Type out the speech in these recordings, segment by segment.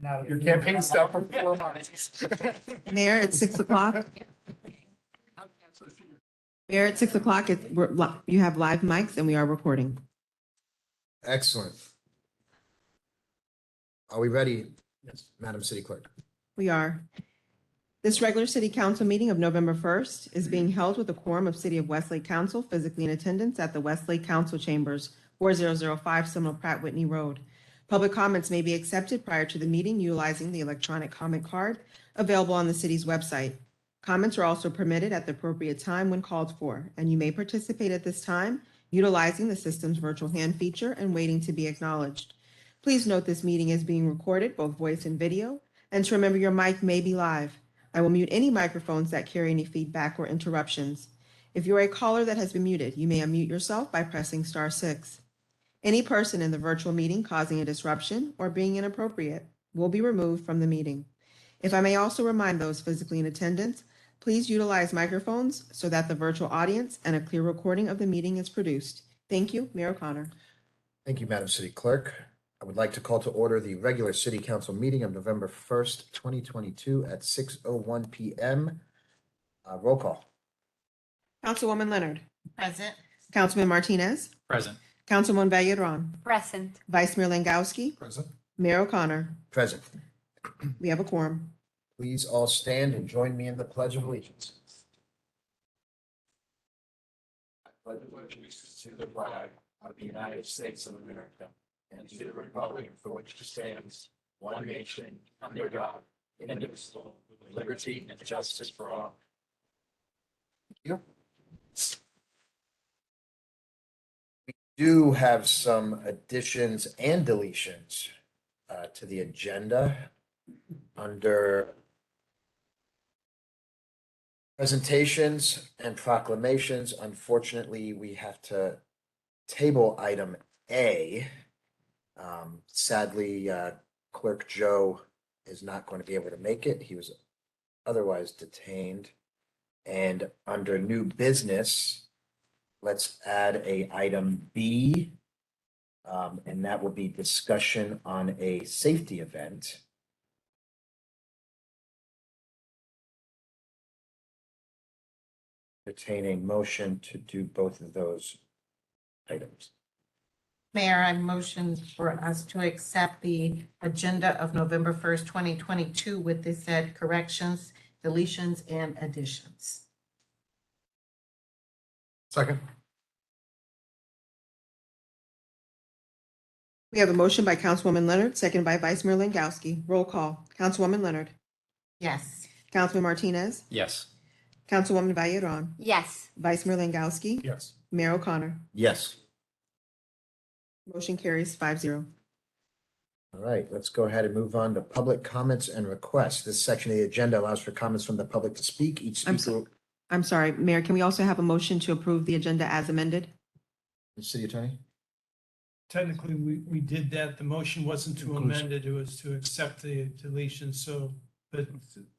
Your campaign stuff for 4 months. Mayor, it's 6 o'clock. Mayor, at 6 o'clock, you have live mics and we are recording. Excellent. Are we ready, Madam City Clerk? We are. This regular city council meeting of November 1st is being held with a quorum of City of Westlake Council physically in attendance at the Westlake Council Chambers, 4005 Seminole Pratt Whitney Road. Public comments may be accepted prior to the meeting utilizing the electronic comment card available on the city's website. Comments are also permitted at the appropriate time when called for, and you may participate at this time utilizing the system's virtual hand feature and waiting to be acknowledged. Please note this meeting is being recorded, both voice and video, and to remember your mic may be live. I will mute any microphones that carry any feedback or interruptions. If you're a caller that has been muted, you may unmute yourself by pressing *6. Any person in the virtual meeting causing a disruption or being inappropriate will be removed from the meeting. If I may also remind those physically in attendance, please utilize microphones so that the virtual audience and a clear recording of the meeting is produced. Thank you, Mayor O'Connor. Thank you, Madam City Clerk. I would like to call to order the regular City Council meeting of November 1st, 2022 at 6:01 p.m. Roll call. Councilwoman Leonard. Present. Councilman Martinez. Present. Councilwoman Valledron. Present. Vice Mayor Langowski. Present. Mayor O'Connor. Present. We have a quorum. Please all stand and join me in the Pledge of Allegiance. I pledge allegiance to the flag of the United States of America and to the republic for which it stands, one nation, under God, indivisible, with liberty and justice for all. We do have some additions and deletions to the agenda under presentations and proclamations. Unfortunately, we have to table item A. Sadly, Clerk Joe is not going to be able to make it. He was otherwise detained. And under new business, let's add a item B, and that will be discussion on a safety event. Entertaining motion to do both of those items. Mayor, I motion for us to accept the agenda of November 1st, 2022 with the said corrections, deletions, and additions. Second. We have a motion by Councilwoman Leonard, second by Vice Mayor Langowski. Roll call. Councilwoman Leonard. Yes. Councilman Martinez. Yes. Councilwoman Valledron. Yes. Vice Mayor Langowski. Yes. Mayor O'Connor. Yes. Motion carries 5-0. All right, let's go ahead and move on to public comments and requests. This section of the agenda allows for comments from the public to speak. Each speaker. I'm sorry, Mayor, can we also have a motion to approve the agenda as amended? City Attorney? Technically, we did that. The motion wasn't to Inclusive. amend it, it was to accept the deletion, so, but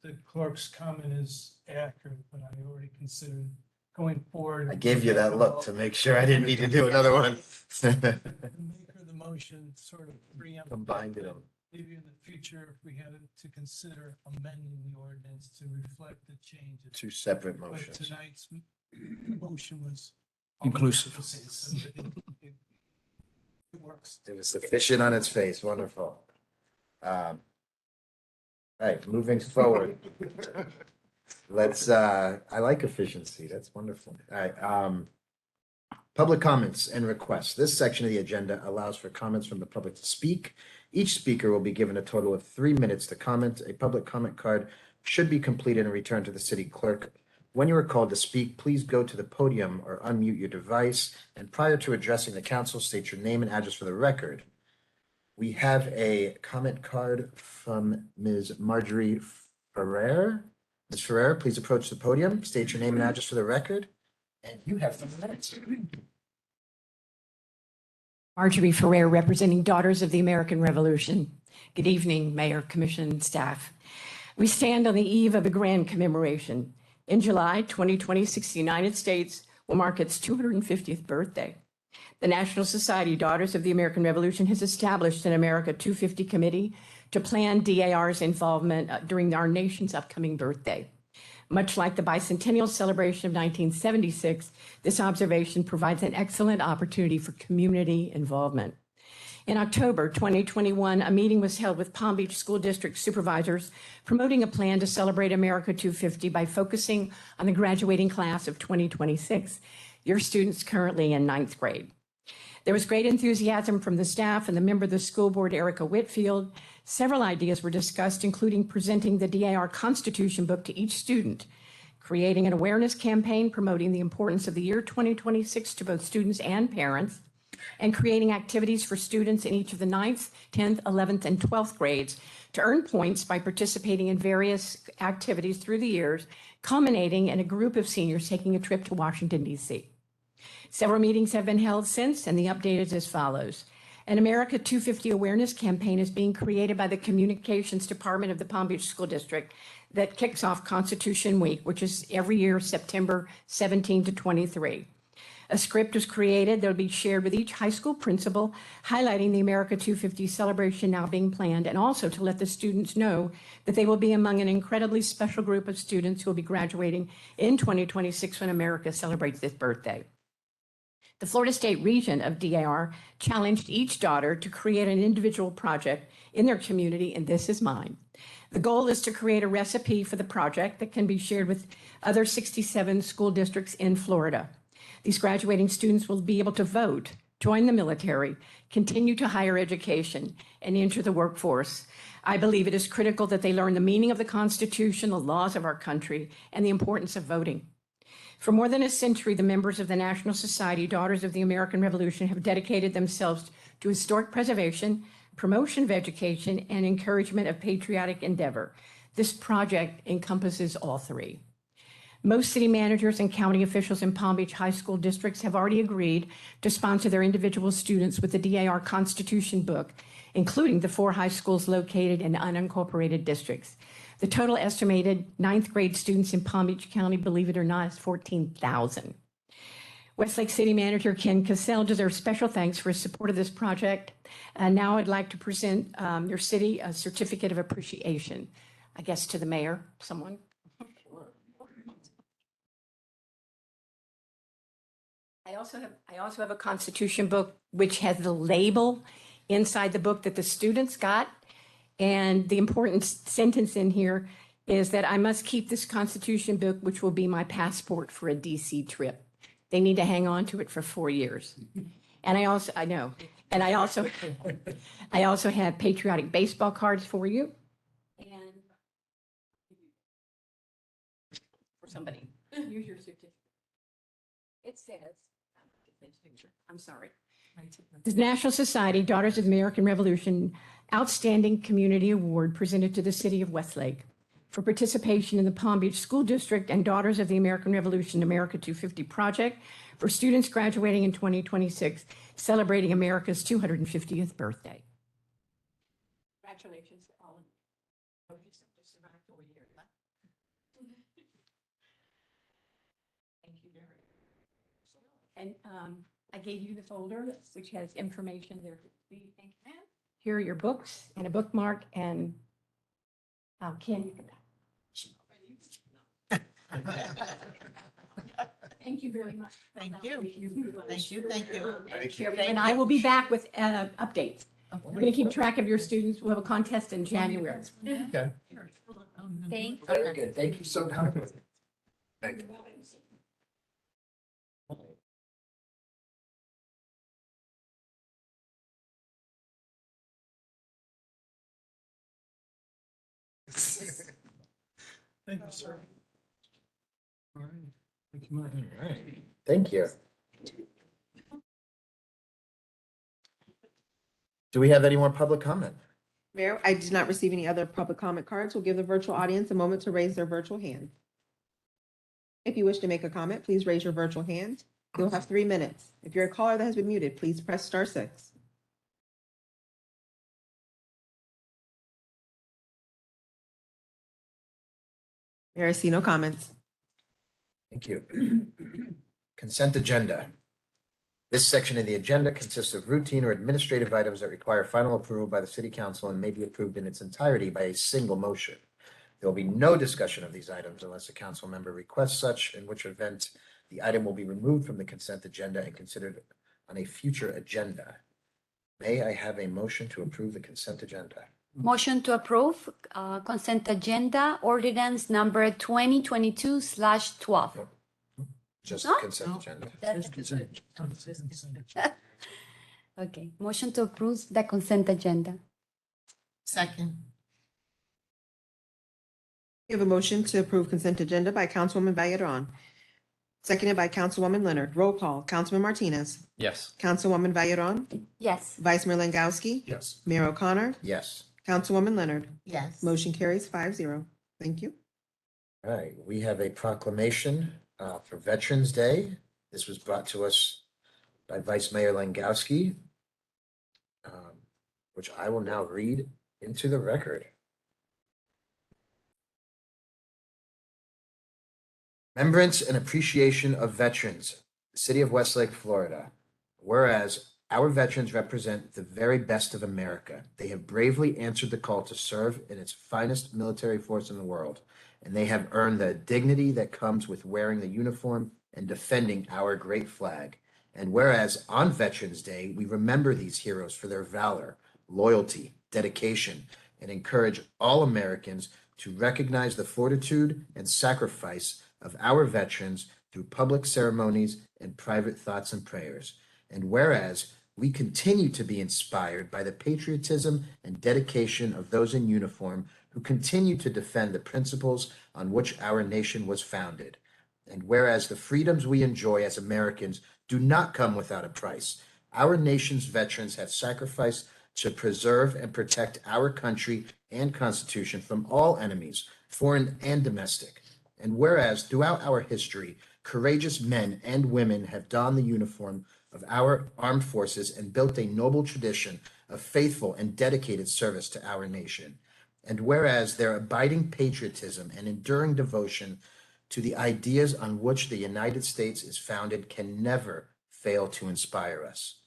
the clerk's comment is accurate, but I already considered going forward. I gave you that look to make sure I didn't need to do another one. The maker of the motion sort of preempted. Combined it. Maybe in the future, if we had to consider amending the ordinance to reflect the changes. Two separate But motions. tonight's motion was. Inclusive. So it works. It was sufficient on its face. Wonderful. All right, moving forward. Let's, I like efficiency. That's wonderful. All right. Public comments and requests. This section of the agenda allows for comments from the public to speak. Each speaker will be given a total of 3 minutes to comment. A public comment card should be completed and returned to the city clerk. When you are called to speak, please go to the podium or unmute your device. And prior to addressing the council, state your name and address for the record. We have a comment card from Ms. Marjorie Ferrer. Ms. Ferrer, please approach the podium, state your name and address for the record, and you have 3 minutes. Marjorie Ferrer, representing Daughters of the American Revolution. Good evening, Mayor, Commission, and staff. We stand on the eve of a grand commemoration. In July 2026, the United States will mark its 250th birthday. The National Society Daughters of the American Revolution has established an America 250 committee to plan DAR's involvement during our nation's upcoming birthday. Much like the bicentennial celebration of 1976, this observation provides an excellent opportunity for community involvement. In October 2021, a meeting was held with Palm Beach School District supervisors promoting a plan to celebrate America 250 by focusing on the graduating class of 2026, your students currently in ninth grade. There was great enthusiasm from the staff and the member of the school board, Erica Whitfield. Several ideas were discussed, including presenting the DAR Constitution book to each student, creating an awareness campaign promoting the importance of the year 2026 to both students and parents, and creating activities for students in each of the 9th, 10th, 11th, and 12th grades to earn points by participating in various activities through the years, culminating in a group of seniors taking a trip to Washington, D.C. Several meetings have been held since, and the update is as follows. An America 250 awareness campaign is being created by the Communications Department of the Palm Beach School District that kicks off Constitution Week, which is every year, September 17 to 23. A script was created that will be shared with each high school principal, highlighting the America 250 celebration now being planned, and also to let the students know that they will be among an incredibly special group of students who will be graduating in 2026 when America celebrates this birthday. The Florida State region of DAR challenged each daughter to create an individual project in their community, and this is mine. The goal is to create a recipe for the project that can be shared with other 67 school districts in Florida. These graduating students will be able to vote, join the military, continue to higher education, and enter the workforce. I believe it is critical that they learn the meaning of the Constitution, the laws of our country, and the importance of voting. For more than a century, the members of the National Society, Daughters of the American Revolution, have dedicated themselves to historic preservation, promotion of education, and encouragement of patriotic endeavor. This project encompasses all three. Most city managers and county officials in Palm Beach high school districts have already agreed to sponsor their individual students with the DAR Constitution book, including the 4 high schools located in unincorporated districts. The total estimated 9th grade students in Palm Beach County, believe it or not, is 14,000. Westlake City Manager Ken Cassell deserves special thanks for his support of this project. Now I'd like to present your city a certificate of appreciation, I guess to the mayor, someone. I also have a Constitution book, which has the label inside the book that the students got. And the important sentence in here is that I must keep this Constitution book, which will be my passport for a DC trip. They need to hang on to it for 4 years. And I also have patriotic baseball cards for you. And for somebody, here's your certificate. It says, I'm sorry. The National Society, Daughters of the American Revolution Outstanding Community Award presented to the city of Westlake for participation in the Palm Beach School District and Daughters of the American Revolution America 250 project for students graduating in 2026, celebrating America's 250th birthday. Congratulations to all of you. Thank you very much. And I gave you the folder, which has information there. Here are your books and a bookmark, and Ken, you can. Thank you very much. Thank you. Thank you, thank you. And I will be back with updates. We're going to keep track of your students. We'll have a contest in January. Okay. Thank Very good. Thank you so much. Thank you. Thank you, sir. All right. Thank you much. All right. Thank you. Do we have any more public comment? Mayor, I did not receive any other public comment cards. We'll give the virtual audience a moment to raise their virtual hand. If you wish to make a comment, please raise your virtual hand. You'll have 3 minutes. If you're a caller that has been muted, please press *6. Mayor, I see no comments. Thank you. Consent agenda. This section of the agenda consists of routine or administrative items that require final approval by the city council and may be approved in its entirety by a single motion. There will be no discussion of these items unless a council member requests such, in which event the item will be removed from the consent agenda and considered on a future agenda. May I have a motion to approve the consent agenda? Motion to approve consent agenda ordinance number 2022/12. Just No? the consent No. agenda. Okay, motion to approve the consent agenda. Second. We have a motion to approve consent agenda by Councilwoman Valladolid, seconded by Councilwoman Leonard. Roll call, Councilman Martinez, Yes. Councilwoman Valladolid, Yes. Vice Mayor Langowski, Yes. Mayor O'Connor, Yes. Councilwoman Leonard. Yes. Motion carries 5-0. Thank you. All right, we have a proclamation for Veterans Day. This was brought to us by Vice Mayor Langowski, which I will now read into the record. Remembrance and appreciation of veterans, the city of Westlake, Florida. Whereas our veterans represent the very best of America. They have bravely answered the call to serve in its finest military force in the world, and they have earned the dignity that comes with wearing the uniform and defending our great flag. And whereas on Veterans Day, we remember these heroes for their valor, loyalty, dedication, and encourage all Americans to recognize the fortitude and sacrifice of our veterans through public ceremonies and private thoughts and prayers. And whereas we continue to be inspired by the patriotism and dedication of those in uniform who continue to defend the principles on which our nation was founded. And whereas the freedoms we enjoy as Americans do not come without a price, our nation's veterans have sacrificed to preserve and protect our country and Constitution from all enemies, foreign and domestic. And whereas throughout our history, courageous men and women have donned the uniform of our armed forces and built a noble tradition of faithful and dedicated service to our nation. And whereas their abiding patriotism and enduring devotion to the ideas on which the United States is founded can never fail to inspire us.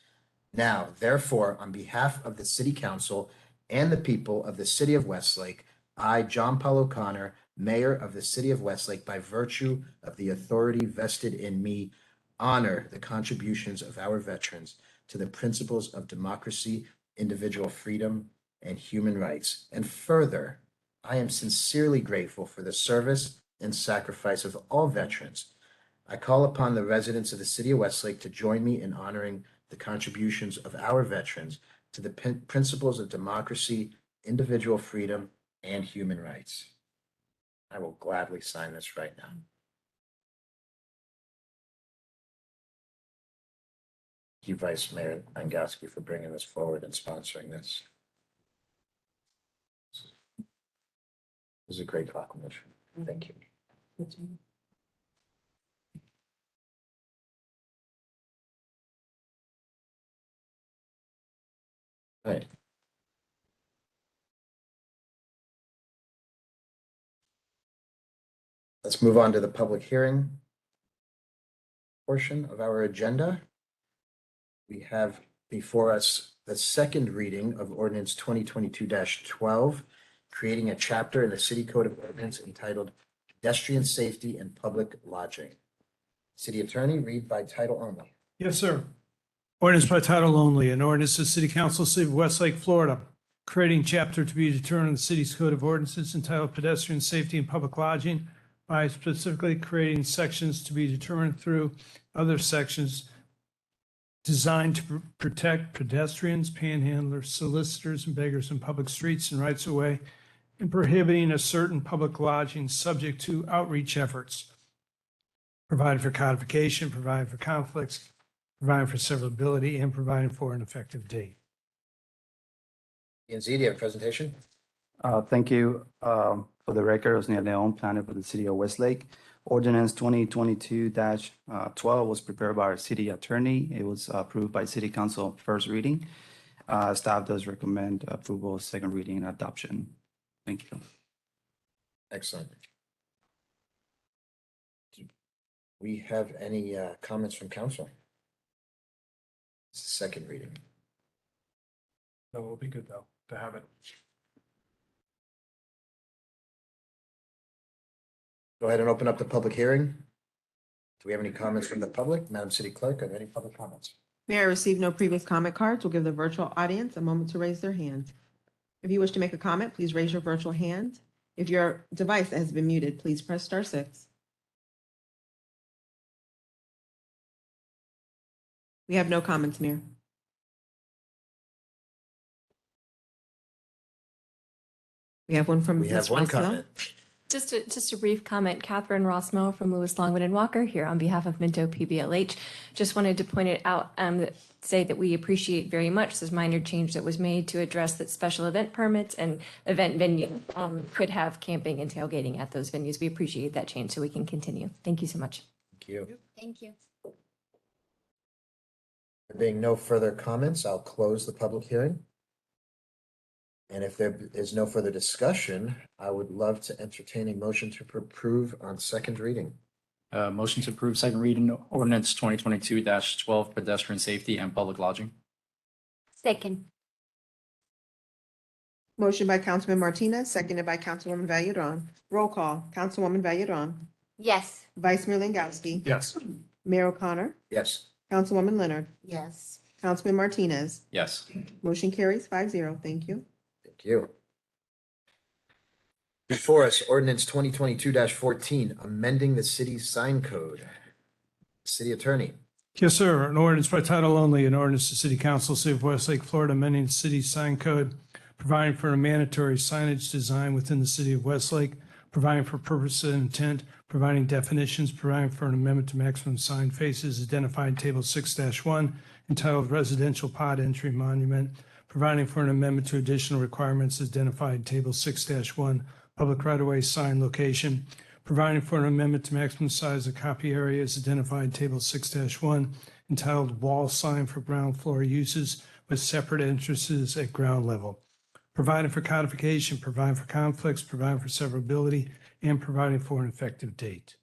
Now, therefore, on behalf of the City Council and the people of the City of Westlake, I, John Paul O'Connor, Mayor of the City of Westlake, by virtue of the authority vested in me, honor the contributions of our veterans to the principles of democracy, individual freedom, and human rights. And further, I am sincerely grateful for the service and sacrifice of all veterans. I call upon the residents of the City of Westlake to join me in honoring the contributions of our veterans to the principles of democracy, individual freedom, and human rights. I will gladly sign this right now. Thank you, Vice Mayor Langowski, for bringing this forward and sponsoring this. This is a great proclamation. Thank you. All right. Let's move on to the public hearing portion of our agenda. We have before us the second reading of ordinance 2022-12, creating a chapter in the City Code of Ordinance entitled Pedestrian Safety and Public Lodging. City Attorney, read by title only. Yes, sir. Ordinance by title only, an ordinance of the City Council, City of Westlake, Florida, creating chapter to be determined in the city's code of ordinances entitled Pedestrian Safety and Public Lodging by specifically creating sections to be determined through other sections designed to protect pedestrians, panhandlers, solicitors, and beggars in public streets and rights of way, and prohibiting a certain public lodging subject to outreach efforts, providing for codification, providing for conflicts, providing for severability, and providing for an effective date. Ian Z, do you have a presentation? Thank you. For the record, Osnia Leon, planner for the city of Westlake. Ordinance 2022-12 was prepared by our city attorney. It was approved by city council first reading. Staff does recommend approval, second reading, and adoption. Thank you. Excellent. Do we have any comments from council? It's the second reading. That will be good though, to have it. Go ahead and open up the public hearing. Do we have any comments from the public? Madam City Clerk, are there any public comments? Mayor, I received no previous comment cards. We'll give the virtual audience a moment to raise their hand. If you wish to make a comment, please raise your virtual hand. If your device has been muted, please press *6. We have no comments, Mayor. We have one from We have Ms. one Rossmo. comment. Just a brief comment. Catherine Rossmo from Lewis, Longwood and Walker here on behalf of Minto PBLH. Just wanted to point it out, say that we appreciate very much this minor change that was made to address that special event permits and event venue could have camping and tailgating at those venues. We appreciate that change so we can continue. Thank you so much. Thank you. Thank you. There being no further comments, I'll close the public hearing. And if there is no further discussion, I would love to entertain a motion to approve on second reading. Motion to approve second reading ordinance 2022-12 pedestrian safety and public lodging. Second. Motion by Councilman Martinez, seconded by Councilwoman Valley-Dawn. Roll call. Councilwoman Valley-Dawn. Yes. Vice Mayor Langowski. Yes. Mayor O'Connor. Yes. Councilwoman Leonard. Yes. Councilman Martinez. Yes. Motion carries 5-0. Thank you. Thank you. Before us, ordinance 2022-14, amending the city's sign code. City Attorney. Yes, sir. An ordinance by title only, an ordinance to City Council, City of Westlake, Florida, amending the city's sign code, providing for a mandatory signage design within the city of Westlake, providing for purpose and intent, providing definitions, providing for an amendment to maximum sign faces identified in Table 6-1, entitled Residential Pod Entry Monument, providing for an amendment to additional requirements identified in Table 6-1, Public Right-of-Way Sign Location, providing for an amendment to maximum size of copy areas identified in Table 6-1, entitled Wall Sign for Ground Floor Uses with Separate Entrances at Ground Level, providing for codification, providing for conflicts, providing for severability, and providing for an effective date.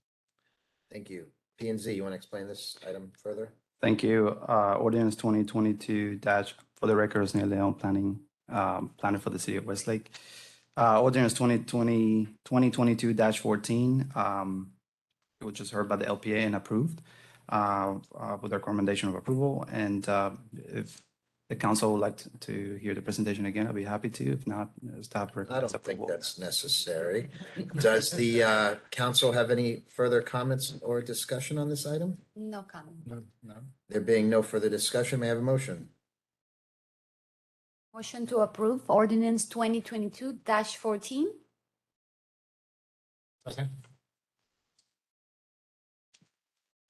Thank you. P and Z, you want to explain this item further? Thank you. Ordinance 2022 for the record, is Neil Leon, planner for the city of Westlake. Ordinance 2022-14, it was just heard by the LPA and approved with the recommendation of approval. And if the council would like to hear the presentation again, I'll be happy to. If not, staff I recommends don't think approval. that's necessary. Does the council have any further comments or discussion on this item? No comment. No. There being no further discussion, may I have a motion? Motion to approve ordinance 2022-14. Okay.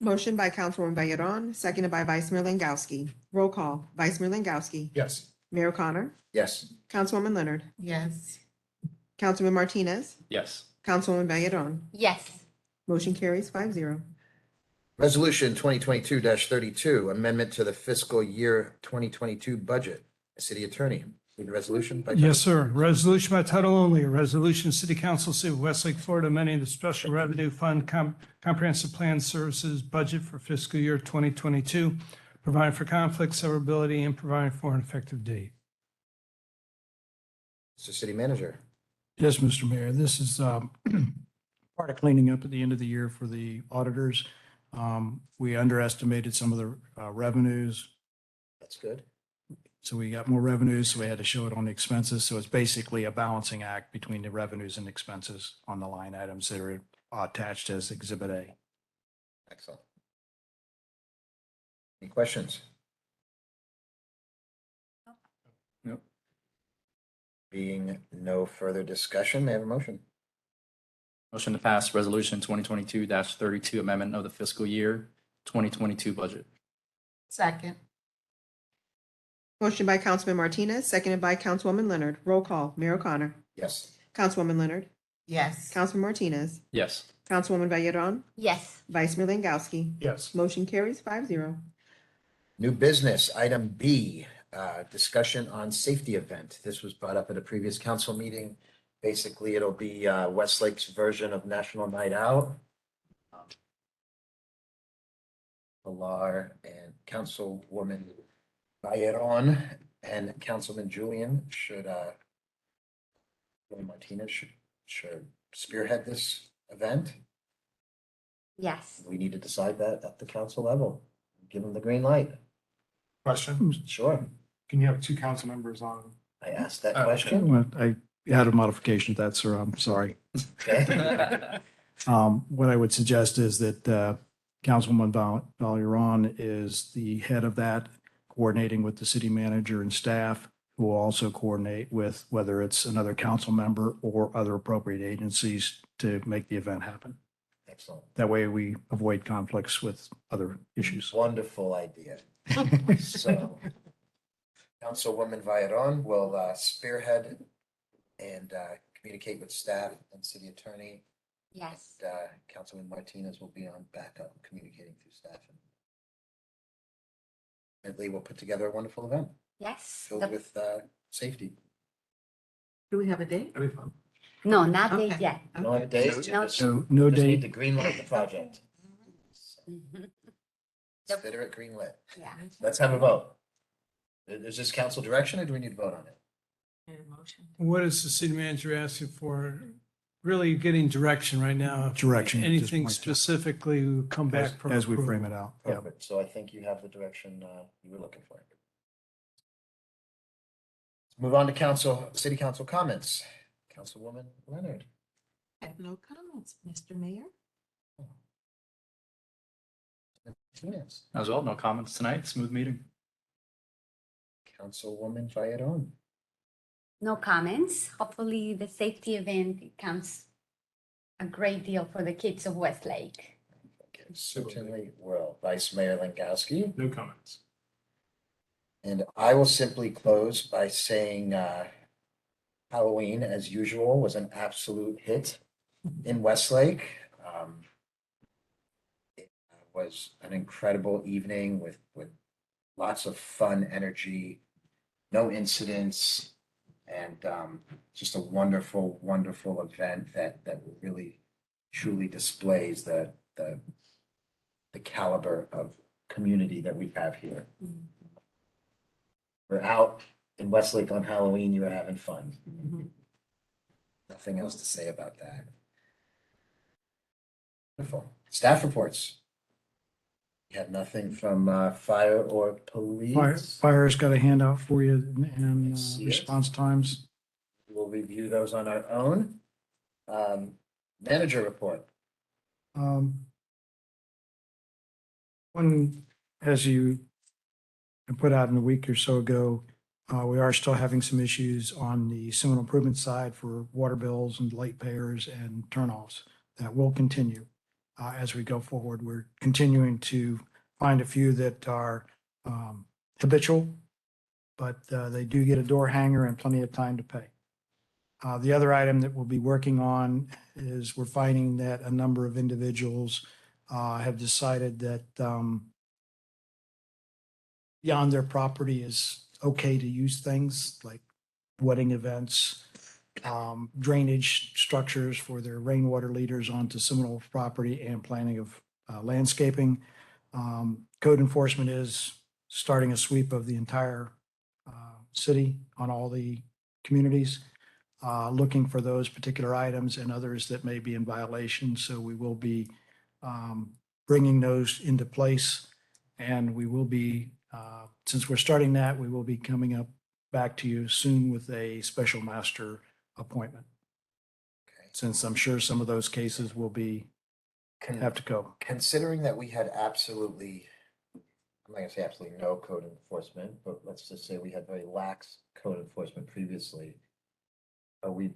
Motion by Councilwoman Valley-Dawn, seconded by Vice Mayor Langowski. Roll call. Vice Mayor Langowski. Yes. Mayor O'Connor. Yes. Councilwoman Leonard. Yes. Councilman Martinez. Yes. Councilwoman Valley-Dawn. Yes. Motion carries 5-0. Resolution 2022-32, amendment to the fiscal year 2022 budget. City Attorney, read the resolution. by Yes, sir. Resolution by title only, a resolution, City Council, City of Westlake, Florida, amending the Special Revenue Fund Comprehensive Plan Services budget for fiscal year 2022, providing for conflict severability and providing for an effective date. Mr. City Manager. Yes, Mr. Mayor, this is part of cleaning up at the end of the year for the auditors. We underestimated some of the revenues, That's good. so we got more revenues, so we had to show it on the expenses. So it's basically a balancing act between the revenues and expenses on the line items that are attached as Exhibit A. Excellent. Any questions? Nope. Being no further discussion, may I have a motion? Motion to pass resolution 2022-32 amendment of the fiscal year 2022 budget. Second. Motion by Councilman Martinez, seconded by Councilwoman Leonard. Roll call. Mayor O'Connor. Yes. Councilwoman Leonard. Yes. Councilman Martinez. Yes. Councilwoman Valley-Dawn. Yes. Vice Mayor Langowski. Yes. Motion carries 5-0. New business, item B, discussion on safety event. This was brought up at a previous council meeting. Basically, it'll be Westlake's version of National Night Out. Pilar and Councilwoman Bayron and Councilman Julian Martinez should spearhead this event. Yes. We need to decide that at the council level. Give them the green light. Question, Sure. can you have two council members on? I asked that Okay. question. I had a modification to that, sir. I'm sorry. Okay. What I would suggest is that Councilwoman Valeron is the head of that, coordinating with the city manager and staff, who will also coordinate with whether it's another council member or other appropriate agencies to make the event happen. Excellent. That way we avoid conflicts with other issues. Wonderful idea. So Councilwoman Valladon will spearhead and communicate with staff and city attorney. Yes. Councilman Martinez will be on backup communicating through staff. And Lee will put together a wonderful event Yes. filled with safety. Do we have a date? That'd be fun. No, not Okay. date yet. No other days? No. Just No just need date. to green light the project. Mhm. Consider it green lit. Yeah. Let's have a vote. Is this council direction or do we need to vote on it? What is the city manager asking for? Really getting direction right now. Direction at this Anything point. specifically, we'll come back from. As we approval. frame it out. Yeah. Perfect. So I think you have the direction you were looking for. Let's move on to city council comments. Councilwoman Leonard. I have no comments, Mr. Mayor. Yes. As well, no comments tonight. Smooth meeting. Councilwoman Valladon. No comments. Hopefully the safety event becomes a great deal for the kids of Westlake. Okay, certainly will. Vice Mayor Langowski. No comments. And I will simply close by saying Halloween, as usual, was an absolute hit in Westlake. It was an incredible evening with lots of fun energy, no incidents, and just a wonderful, wonderful event that really truly displays the caliber of community that we have here. We're out in Westlake on Halloween, you were having fun. Nothing else to say about that. Wonderful. Staff reports. You have nothing from fire or police? Fire's got a handout for you and I see it. response times. We'll review those on our own. Manager report. One, as you put out in a week or so ago, we are still having some issues on the seminal improvement side for water bills and late payers and turnoffs. That will continue as we go forward. We're continuing to find a few that are habitual, but they do get a door hanger and plenty of time to pay. The other item that we'll be working on is we're finding that a number of individuals have decided that beyond their property is okay to use things like wedding events, drainage structures for their rainwater leaders onto Seminole property and planning of landscaping. Code enforcement is starting a sweep of the entire city on all the communities, looking for those particular items and others that may be in violation. So we will be bringing those into place, and we will be, since we're starting that, we will be coming up back to you soon with a special master appointment. Okay. Since I'm sure some of those cases will have to go. Considering that we had absolutely, I'm not gonna say absolutely no code enforcement, but let's just say we had very lax code enforcement previously. Are we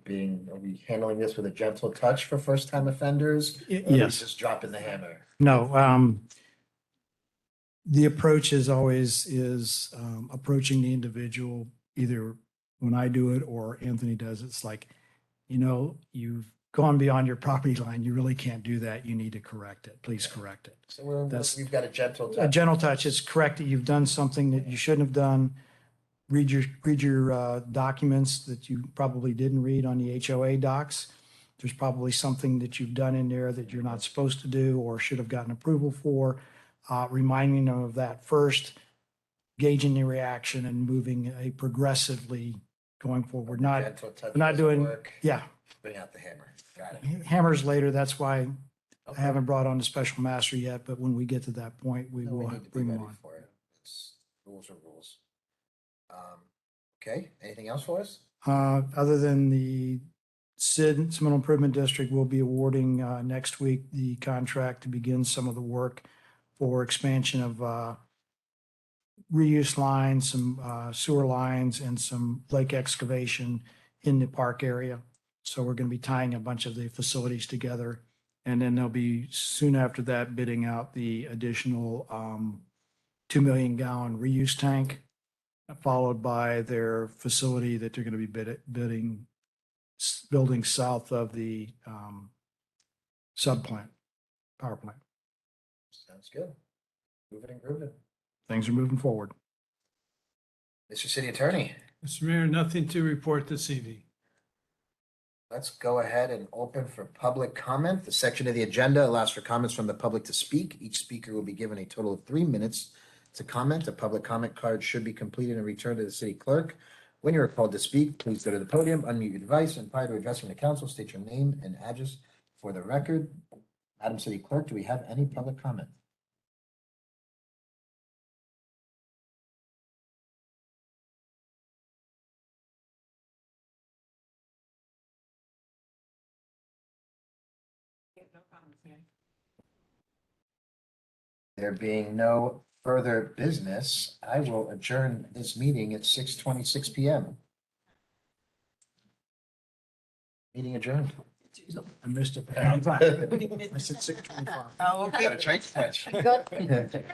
handling this with a gentle touch for first-time offenders? Or are we Yes. just dropping the hammer? No, the approach is always approaching the individual, either when I do it or Anthony does. It's like, you've gone beyond your property line. You really can't do that. You need to correct it. Please correct it. So we've got a gentle A touch. gentle touch is correct that you've done something that you shouldn't have done. Read your documents that you probably didn't read on the HOA docs. There's probably something that you've done in there that you're not supposed to do or should have gotten approval for. Reminding them of that first. gauging the reaction and moving a progressively going forward, not, Gentle touch we're not doesn't doing, work. yeah, Bring out the hammer. Got it. hammers later. That's why I Okay. haven't brought on the special master yet, but when we get to that point, we No, we will need to be bring them ready on. for it. Rules are rules. Okay, anything else for us? Other than the SID, Seminole Improvement District, will be awarding next week the contract to begin some of the work for expansion of reuse lines, some sewer lines, and some lake excavation in the park area. So we're going to be tying a bunch of the facilities together. And then they'll be soon after that bidding out the additional 2 million gallon reuse tank, followed by their facility that they're going to be building south of the sub plant, power plant. Sounds good. Moving and grooving. Things are moving forward. Mr. City Attorney, Mr. Mayor, nothing to report this evening. let's go ahead and open for public comment. The section of the agenda allows for comments from the public to speak. Each speaker will be given a total of 3 minutes to comment. A public comment card should be completed and returned to the city clerk. When you're called to speak, please go to the podium, unmute your device, and prior to addressing the council, state your name and address for the record. Madam City Clerk, do we have any public comment? There being no further business, I will adjourn this meeting at 6:26 PM. Meeting adjourned. I missed it. I said 6:25. Oh, okay. Got a train catch. Good.